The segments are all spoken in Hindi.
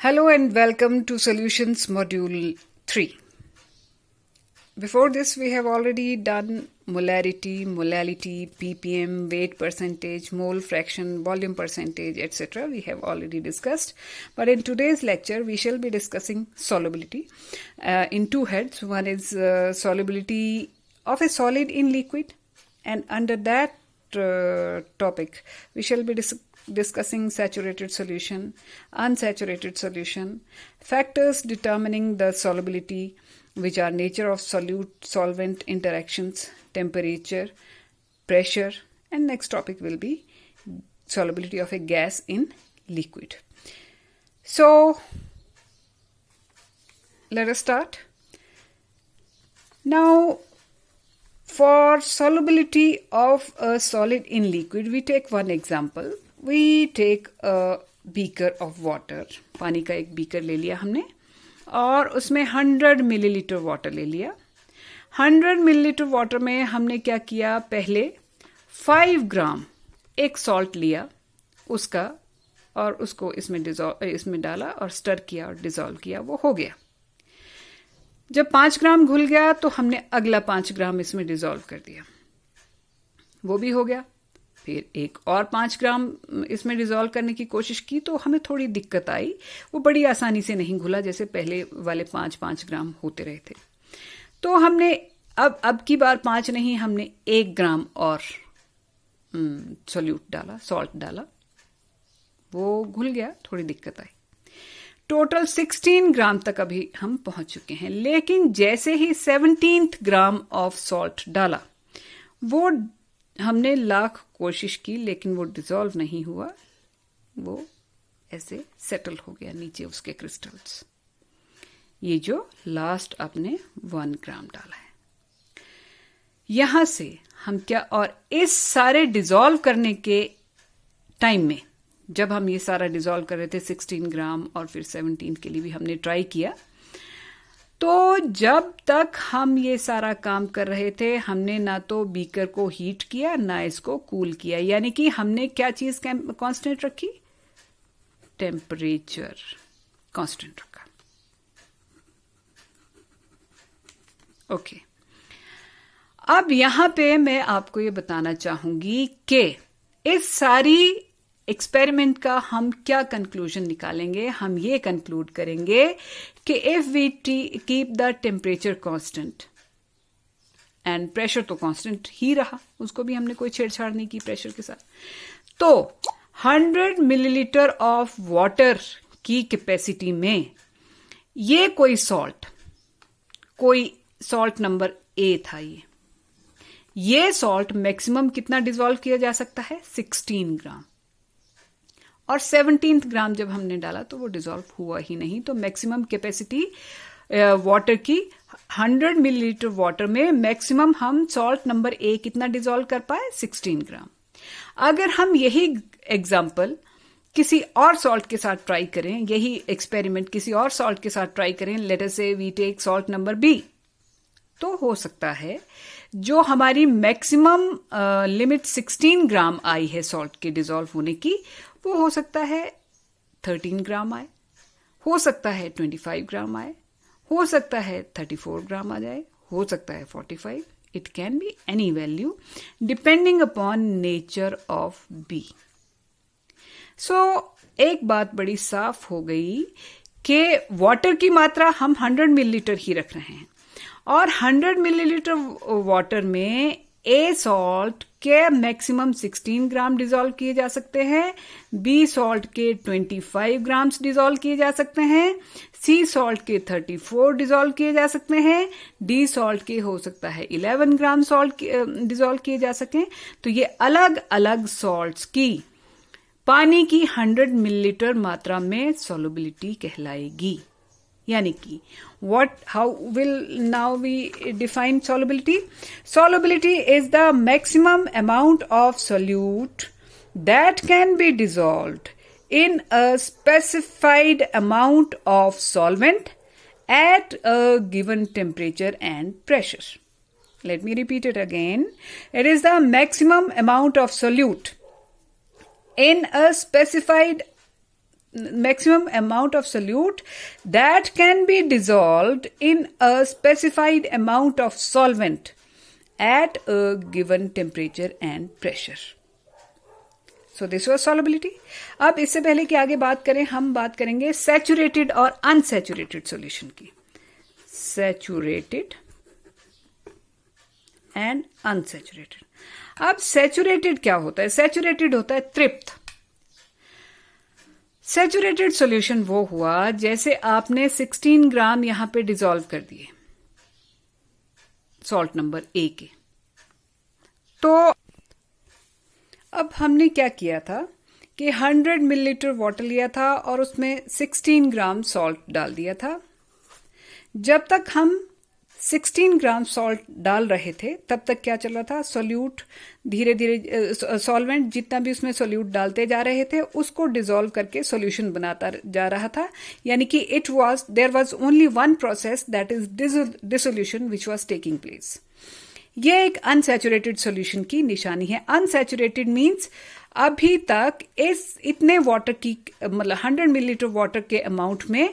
Hello and welcome to Solutions Module 3. Before this, we have already done molarity, molality, ppm, weight percentage, mole fraction, volume percentage, etc. We have already discussed. But in today's lecture, we shall be discussing solubility in two heads. One is solubility of a solid in liquid, and under that topic, we shall be discussing saturated solution, unsaturated solution, factors determining the solubility, which are nature of solute-solvent interactions, temperature, pressure, and next topic will be solubility of a gas in liquid. So, let us start. Now, for solubility of a solid in liquid, we take one example. We take a beaker of water. पानी का एक बीकर ले लिया हमने और उसमें 100 मिलीलीटर वाटर ले लिया. 100 मिलीलीटर वाटर में हमने क्या किया, पहले 5 ग्राम एक सॉल्ट लिया उसका और उसको इसमें डाला और स्टर किया और डिसॉल्व किया, वो हो गया. जब 5 ग्राम घुल गया तो हमने अगला 5 ग्राम इसमें डिसॉल्व कर दिया, वो भी हो गया. फिर एक और 5 ग्राम इसमें डिसॉल्व करने की कोशिश की तो हमें थोड़ी दिक्कत आई, वो बड़ी आसानी से नहीं घुला जैसे पहले वाले 5-5 ग्राम होते रहे थे. तो हमने अब की बार 5 नहीं, हमने 1 ग्राम और सॉल्यूट डाला, सॉल्ट डाला, वो घुल गया, थोड़ी दिक्कत आई. टोटल 16 ग्राम तक अभी हम पहुंच चुके हैं. लेकिन जैसे ही 17th ग्राम ऑफ सॉल्ट डाला, वो हमने लाख कोशिश की लेकिन वो डिसॉल्व नहीं हुआ, वो ऐसे सेटल हो गया नीचे उसके क्रिस्टल्स. ये जो लास्ट आपने 1 ग्राम डाला है, यहां से हम क्या, और इस सारे डिसॉल्व करने के टाइम में जब हम ये सारा डिसॉल्व कर रहे थे 16 ग्राम और फिर 17 के लिए भी हमने ट्राई किया, तो जब तक हम ये सारा काम कर रहे थे हमने ना तो बीकर को हीट किया ना इसको कूल किया, यानी कि हमने क्या चीज कांस्टेंट रखी, टेम्परेचर कांस्टेंट रखा. ओके, अब यहां पे मैं आपको ये बताना चाहूंगी कि इस सारी एक्सपेरिमेंट का हम क्या कंक्लूजन निकालेंगे. हम ये कंक्लूड करेंगे कि if we keep the temperature constant and pressure तो कांस्टेंट ही रहा, उसको भी हमने कोई छेड़छाड़ नहीं की प्रेशर के साथ, तो 100 मिलीलीटर ऑफ वाटर की कैपेसिटी में ये कोई सॉल्ट नंबर ए था. ये सॉल्ट मैक्सिमम कितना डिसॉल्व किया जा सकता है, 16 ग्राम. और 17th ग्राम जब हमने डाला तो वो डिसॉल्व हुआ ही नहीं. तो मैक्सिमम कैपेसिटी वाटर की 100 मिलीलीटर वाटर में मैक्सिमम हम सॉल्ट नंबर ए कितना डिसॉल्व कर पाए, 16 ग्राम. अगर हम यही एग्जाम्पल किसी और सॉल्ट के साथ ट्राई करें, यही एक्सपेरिमेंट किसी और सॉल्ट के साथ ट्राई करें, let us say we take salt number B, तो हो सकता है जो हमारी मैक्सिमम लिमिट 16 ग्राम आई है सॉल्ट के डिसॉल्व होने की, वो हो सकता है 13 ग्राम आए, हो सकता है 25 ग्राम आए, हो सकता है 34 ग्राम आ जाए, हो सकता है 45. It can be any value depending upon nature of B. So एक बात बड़ी साफ हो गई कि वाटर की मात्रा हम 100 मिलीलीटर ही रख रहे हैं और 100 मिलीलीटर वाटर में ए सॉल्ट के मैक्सिमम 16 ग्राम डिसॉल्व किए जा सकते हैं, बी सॉल्ट के 25 ग्राम्स डिसॉल्व किए जा सकते हैं, सी सॉल्ट के 34 डिसॉल्व किए जा सकते हैं, डी सॉल्ट के हो सकता है 11 ग्राम सॉल्ट डिसॉल्व किए जा सकें. तो ये अलग अलग सॉल्ट्स की पानी की 100 मिलीलीटर मात्रा में सॉल्युबिलिटी कहलाएगी. यानी कि how will now we define solubility? Solubility is the maximum amount of solute that can be dissolved in a specified amount of solvent at a given temperature and pressure. Let me repeat it again. It is the maximum amount of solute in a specified maximum amount of solute that can be dissolved in a specified amount of solvent at a given temperature and pressure. So this was solubility. अब इससे पहले कि आगे बात करें, हम बात करेंगे सैचुरेटेड और अनसैचुरेटेड सॉल्यूशन की. Saturated and unsaturated. अब सैचुरेटेड क्या होता है? सैचुरेटेड होता है तृप्त. सैचुरेटेड सॉल्यूशन वो हुआ जैसे आपने 16 ग्राम यहां पे डिसॉल्व कर दिए सॉल्ट नंबर ए के. तो अब हमने क्या किया था कि 100 मिलीलीटर वाटर लिया था और उसमें 16 ग्राम सॉल्ट डाल दिया था. जब तक हम 16 ग्राम सॉल्ट डाल रहे थे तब तक क्या चल रहा था? सॉल्यूट धीरे धीरे, सॉल्वेंट जितना भी उसमें सॉल्यूट डालते जा रहे थे उसको डिसॉल्व करके सॉल्यूशन बनाता जा रहा था. यानी कि there was only one process, that is dissolution which was taking place. ये एक अनसैचुरेटेड सॉल्यूशन की निशानी है. अनसैचुरेटेड मीन्स अभी तक इतने वाटर की, मतलब 100 मिलीलीटर वाटर के अमाउंट में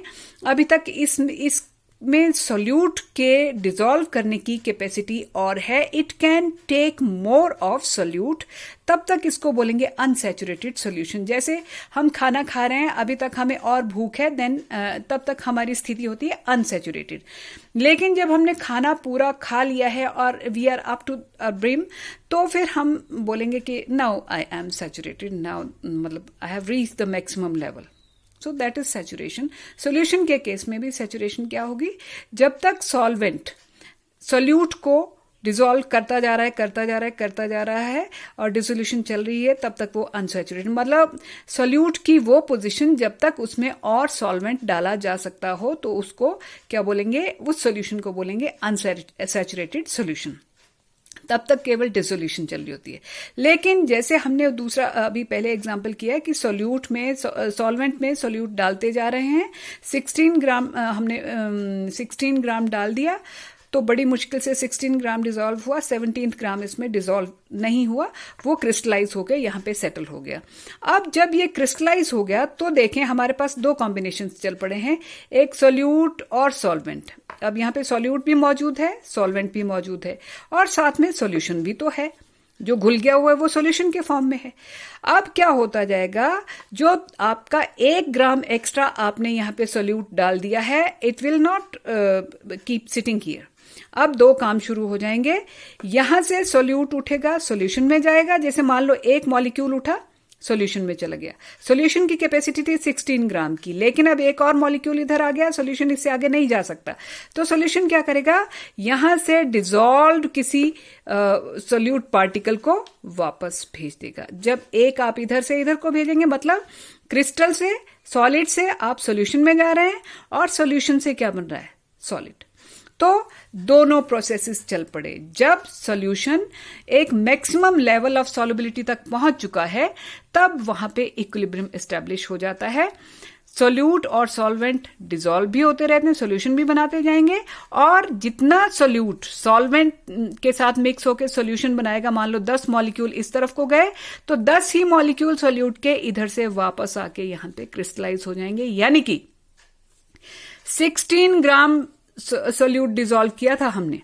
अभी तक इसमें सॉल्यूट के डिसॉल्व करने की कैपेसिटी और है. It can take more of solute. तब तक इसको बोलेंगे अनसैचुरेटेड सॉल्यूशन. जैसे हम खाना खा रहे हैं, अभी तक हमें और भूख है, देन तब तक हमारी स्थिति होती है अनसैचुरेटेड. लेकिन जब हमने खाना पूरा खा लिया है और we are up to brim, तो फिर हम बोलेंगे कि now I am saturated, now मतलब I have reach the maximum level. So that is saturation. Solution के केस में भी सैचुरेशन क्या होगी? जब तक सॉल्वेंट सॉल्यूट को डिसॉल्व करता जा रहा है और डिसोल्यूशन चल रही है, तब तक वो अनसैचुरेटेड, मतलब सॉल्यूट की वो पोजीशन जब तक उसमें और सॉल्वेंट डाला जा सकता हो तो उसको क्या बोलेंगे? उस सॉल्यूशन को बोलेंगे अनसैचुरेटेड सॉल्यूशन. तब तक केवल डिसोल्यूशन चल रही होती है. लेकिन जैसे हमने दूसरा अभी पहले एग्जांपल किया कि सॉल्वेंट में सॉल्यूट डालते जा रहे हैं, 16 ग्राम हमने 16 ग्राम डाल दिया तो बड़ी मुश्किल से 16 ग्राम डिसॉल्व हुआ, 17 ग्राम इसमें डिसॉल्व नहीं हुआ, वो क्रिस्टलाइज हो गया, यहां पे सेटल हो गया. अब जब ये क्रिस्टलाइज हो गया तो देखें हमारे पास दो कॉम्बिनेशन चल पड़े हैं, एक सॉल्यूट और सॉल्वेंट. अब यहां पे सॉल्यूट भी मौजूद है, सॉल्वेंट भी मौजूद है और साथ में सॉल्यूशन भी तो है. जो घुल गया हुआ है वो सॉल्यूशन के फॉर्म में है. अब क्या होता जाएगा? जो आपका 1 ग्राम एक्स्ट्रा आपने यहां पे सॉल्यूट डाल दिया है, it will not keep sitting here. अब दो काम शुरू हो जाएंगे. यहां से सॉल्यूट उठेगा, सॉल्यूशन में जाएगा. जैसे मान लो एक मॉलिक्यूल उठा, सॉल्यूशन में चला गया. सॉल्यूशन की कैपेसिटी थी 16 ग्राम की, लेकिन अब एक और मॉलिक्यूल इधर आ गया, सॉल्यूशन इससे आगे नहीं जा सकता. तो सॉल्यूशन क्या करेगा? यहां से डिसॉल्व किसी सॉल्यूट पार्टिकल को वापस भेज देगा. जब एक आप इधर से इधर को भेजेंगे, मतलब क्रिस्टल से, सॉलिड से आप सॉल्यूशन में जा रहे हैं और सॉल्यूशन से क्या बन रहा है? सॉलिड. तो दोनों प्रोसेसेस चल पड़े. जब सॉल्यूशन एक मैक्सिमम लेवल ऑफ सॉल्युबिलिटी तक पहुंच चुका है, तब वहां पे इक्विलिब्रियम एस्टैब्लिश हो जाता है. सॉल्यूट और सॉल्वेंट डिसॉल्व भी होते रहते हैं, सॉल्यूशन भी बनाते जाएंगे, और जितना सॉल्यूट सॉल्वेंट के साथ मिक्स होकर सॉल्यूशन बनाएगा, मान लो 10 मॉलिक्यूल इस तरफ को गए, तो 10 ही मॉलिक्यूल सॉल्यूट के इधर से वापस आके यहां पे क्रिस्टलाइज हो जाएंगे. यानी कि 16 ग्राम सॉल्यूट डिसॉल्व किया था हमने,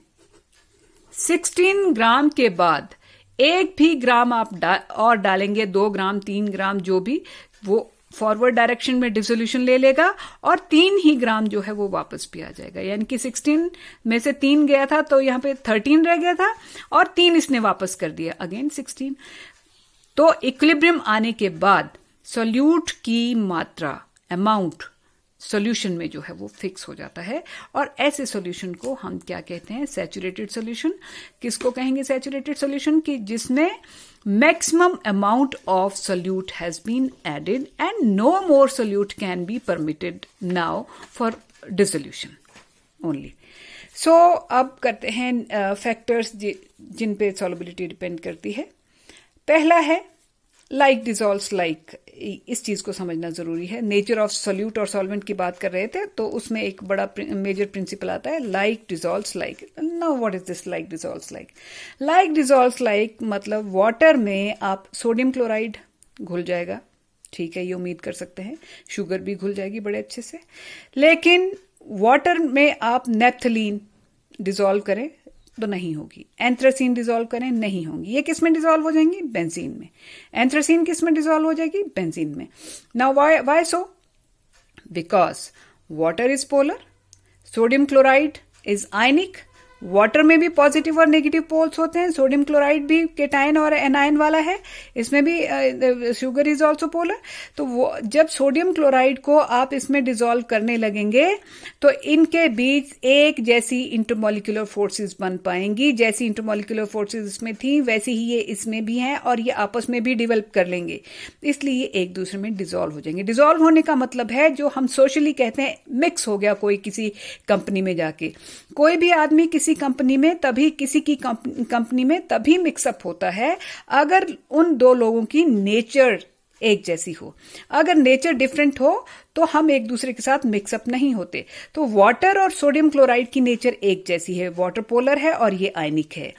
16 ग्राम के बाद एक भी ग्राम आप और डालेंगे, 2 ग्राम 3 ग्राम जो भी, वो फॉरवर्ड डायरेक्शन में डिसोल्यूशन ले लेगा और 3 ही ग्राम जो है वो वापस भी आ जाएगा. यानी कि 16 में से 3 गया था तो यहां पे 13 रह गया था और 3 इसने वापस कर दिया, अगेन 16. तो इक्विलिब्रियम आने के बाद सॉल्यूट की मात्रा, अमाउंट सॉल्यूशन में जो है वो फिक्स हो जाता है, और ऐसे सॉल्यूशन को हम क्या कहते हैं? Saturated solution. किसको कहेंगे सैचुरेटेड सॉल्यूशन? कि जिसमें maximum amount of solute has been added and no more solute can be permitted now for dissolution only. So अब करते हैं फैक्टर्स जिन पे सॉल्युबिलिटी डिपेंड करती है. पहला है लाइक डिसॉल्व्स लाइक. इस चीज को समझना जरूरी है. नेचर ऑफ सॉल्यूट और सॉल्वेंट की बात कर रहे थे, तो उसमें एक बड़ा मेजर प्रिंसिपल आता है, like dissolves like. Now what is this like dissolves like? Like dissolves like मतलब वाटर में आप सोडियम क्लोराइड घुल जाएगा, ठीक है, ये उम्मीद कर सकते हैं। शुगर भी घुल जाएगी बड़े अच्छे से। लेकिन वाटर में आप नेप्थलीन डिजोल्व करें तो नहीं होगी, एंथ्रासीन डिजोल्व करें नहीं होंगी। ये किस में डिजोल्व हो जाएंगी? बेंजीन में। एंथ्रासीन किस में डिजोल्व हो जाएगी? बेंजीन में। Now why so? Because water is polar, sodium chloride is ionic. Water में भी पॉजिटिव और नेगेटिव पोल्स होते हैं, सोडियम क्लोराइड भी केटायन और एनायन वाला है, इसमें भी शुगर इज ऑल्सो पोलर। तो वो जब सोडियम क्लोराइड को आप इसमें डिसॉल्व करने लगेंगे तो इनके बीच एक जैसी इंटरमोलिकुलर फोर्सेस बन पाएंगी। जैसी इंटरमोलिकुलर फोर्सेस इसमें थी वैसी ही ये इसमें भी हैं और ये आपस में भी डेवलप कर लेंगे, इसलिए ये एक दूसरे में डिसॉल्व हो जाएंगे। डिसॉल्व होने का मतलब है जो हम सोशली कहते हैं मिक्स हो गया। कोई किसी कंपनी में जाके, कोई भी आदमी किसी कंपनी में तभी, किसी की कंपनी में तभी मिक्सअप होता है अगर उन दो लोगों की नेचर एक जैसी हो। अगर नेचर डिफरेंट हो तो हम एक दूसरे के साथ मिक्सअप नहीं होते। तो वाटर और सोडियम क्लोराइड की नेचर एक जैसी है, वाटर पोलर है और ये आयनिक है,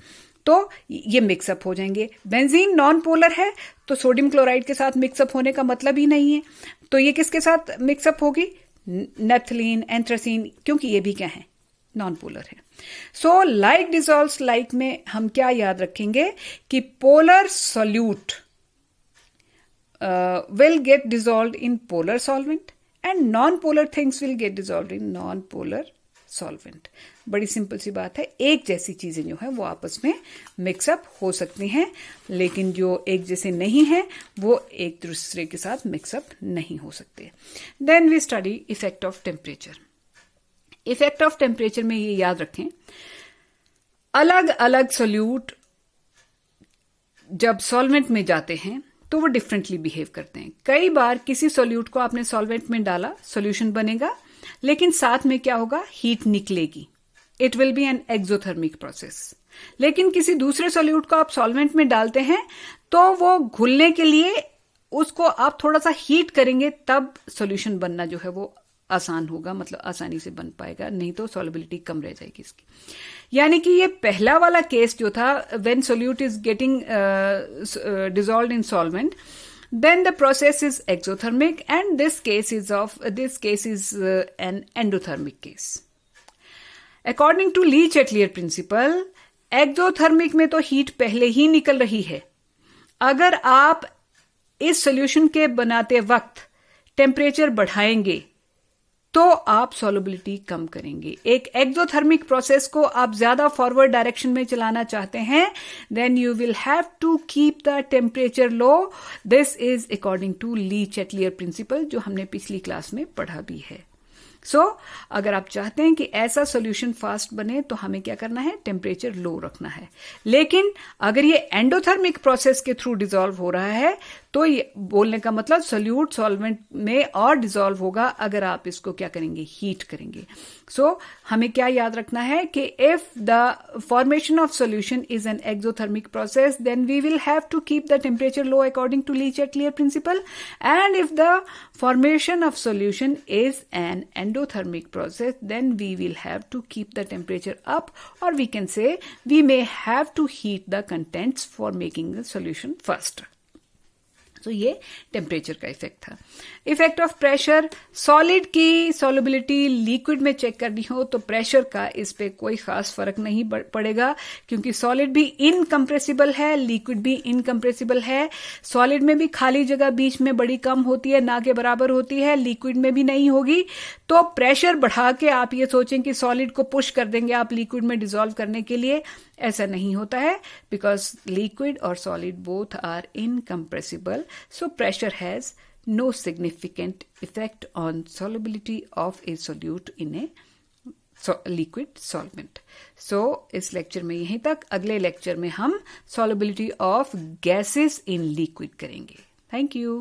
तो ये मिक्सअप हो जाएंगे। बेंजीन नॉन पोलर है तो सोडियम क्लोराइड के साथ मिक्सअप होने का मतलब ही नहीं है। तो ये किसके साथ मिक्सअप होगी? नेप्थलीन, एंथ्रासीन, क्योंकि ये भी क्या है? नॉन पोलर है। सो लाइक डिसॉल्व्स लाइक में हम क्या याद रखेंगे कि polar solute will get dissolved in polar solvent and non-polar things will get dissolved in non-polar solvent। बड़ी सिंपल सी बात है, एक जैसी चीजें जो है वो आपस में मिक्सअप हो सकती हैं, लेकिन जो एक जैसे नहीं है वो एक दूसरे के साथ मिक्सअप नहीं हो सकते। Then we study effect of temperature. Effect of temperature में ये याद रखें, अलग अलग सोल्यूट जब सॉल्वेंट में जाते हैं तो वो डिफरेंटली बिहेव करते हैं। कई बार किसी सोल्यूट को आपने सॉल्वेंट में डाला, सॉल्यूशन बनेगा, लेकिन साथ में क्या होगा? हीट निकलेगी। It will be N exothermic process. लेकिन किसी दूसरे सोल्यूट को आप सॉल्वेंट में डालते हैं तो वो घुलने के लिए उसको आप थोड़ा सा हीट करेंगे, तब सॉल्यूशन बनना जो है वो आसान होगा, मतलब आसानी से बन पाएगा, नहीं तो सॉल्युबिलिटी कम रह जाएगी इसकी। यानी कि ये पहला वाला केस जो था, when solute is getting dissolved in solvent, then the process is exothermic and this case is an endothermic case. According to Lee-Chatelier principle, exothermic में तो हीट पहले ही निकल रही है। अगर आप इस सॉल्यूशन के बनाते वक्त टेम्परेचर बढ़ाएंगे तो आप सॉल्युबिलिटी कम करेंगे। एक एक्सोथर्मिक प्रोसेस को आप ज्यादा फॉरवर्ड डायरेक्शन में चलाना चाहते हैं, then you will have to keep the temperature low. This is according to Le Chatelier principle, जो हमने पिछली क्लास में पढ़ा भी है। सो अगर आप चाहते हैं कि ऐसा सॉल्यूशन फास्ट बने तो हमें क्या करना है? टेम्परेचर लो रखना है। लेकिन अगर ये एंडोथर्मिक प्रोसेस के थ्रू डिसॉल्व हो रहा है तो ये बोलने का मतलब सोल्यूट सॉल्वेंट में और डिसॉल्व होगा अगर आप इसको क्या करेंगे? हीट करेंगे। सो हमें क्या याद रखना है कि if the formation of solution is an exothermic process, then we will have to keep the temperature low according to Le Chatelier principle, and if द formation of solution is an endothermic process, then we will have to keep the temperature up, or we can say we may have to heat the contents for making the solution faster. तो ये टेम्परेचर का इफेक्ट था। इफेक्ट ऑफ प्रेशर, सॉलिड की सॉल्युबिलिटी लिक्विड में चेक करनी हो तो प्रेशर का इस पे कोई खास फर्क नहीं पड़ेगा, क्योंकि सॉलिड भी इनकम्प्रेसिबल है, लिक्विड भी इनकम्प्रेसिबल है। सॉलिड में भी खाली जगह बीच में बड़ी कम होती है, ना के बराबर होती है, लिक्विड में भी नहीं होगी। तो प्रेशर बढ़ा के आप ये सोचें कि सॉलिड को पुश कर देंगे आप लिक्विड में डिसॉल्व करने के लिए, ऐसा नहीं होता है, बिकॉज लिक्विड और solid both are incompressible. So pressure has no significant effect on solubility of a solute in a liquid solvent. So इस लेक्चर में यहीं तक। अगले लेक्चर में हम solubility of gases in liquid करेंगे। Thank you.